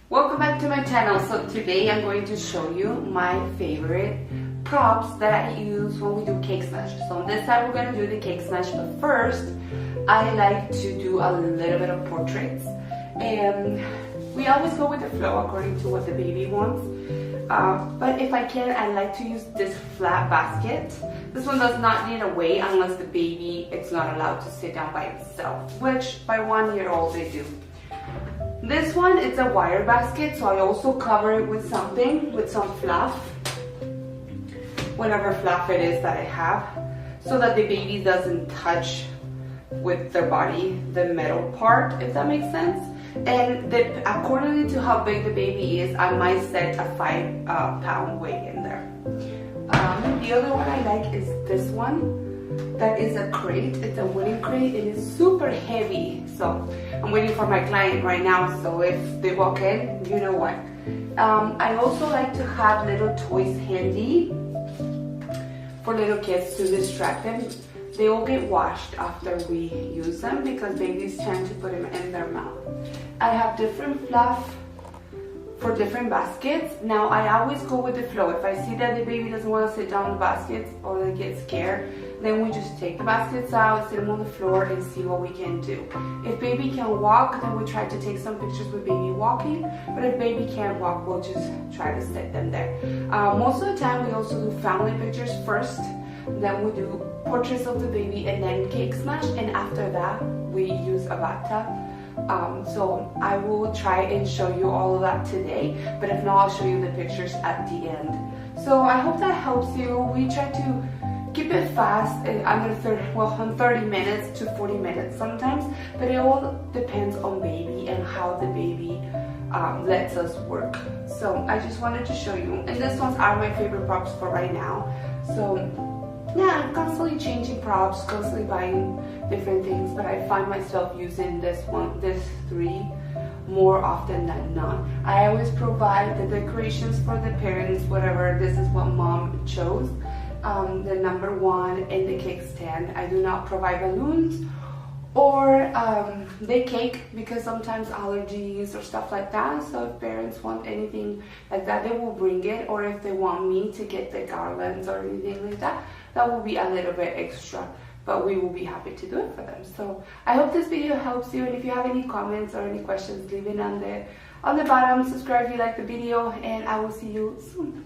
Welcome back to my channel. So today I'm going to show you my favorite props that I use when we do cake smash. So on this side we're going to do the cake smash, but first I like to do a little bit of portraits, and we always go with the flow according to what the baby wants. But if I can, I like to use this flat basket. This one does not need a weight unless the baby is not allowed to sit down by itself, which by 1 year old they do. This one, it's a wire basket, so I also cover it with something, with some fluff, whatever fluff it is that I have, so that the baby doesn't touch with their body the metal part, if that makes sense. And according to how big the baby is, I might set a 5 pound weight in there. The other one I like is this one. That is a crate. It's a wooden crate. It is super heavy. So I'm waiting for my client right now. So if they walk in, you know what. I also like to have little toys handy for little kids to distract them. They all get washed after we use them because babies tend to put them in their mouth. I have different fluff for different baskets. Now I always go with the flow. If I see that the baby doesn't want to sit down in the baskets or they get scared, then we just take the baskets out, sit them on the floor, and see what we can do. If baby can walk, then we try to take some pictures with baby walking. But if baby can't walk, we'll just try to sit them there. Most of the time we also do family pictures first, then we do portraits of the baby, and then cake smash, and after that we use a bathtub. So I will try and show you all of that today, but if not, I'll show you the pictures at the end. So I hope that helps you. We try to keep it fast, under 30 minutes to 40 minutes sometimes, but it all depends on baby and how the baby lets us work. So I just wanted to show you, and these ones are my favorite props for right now. So yeah, I'm constantly changing props, constantly buying different things, but I find myself using these three more often than not. I always provide the decorations for the parents, whatever, this is what mom chose. The number one in the cake stand. I do not provide balloons or the cake because sometimes allergies or stuff like that. So if parents want anything like that, they will bring it, or if they want me to get the garlands or anything like that, that will be a little bit extra, but we will be happy to do it for them. So I hope this video helps you, and if you have any comments or any questions, leave it on the bottom. Subscribe if you like the video, and I will see you soon.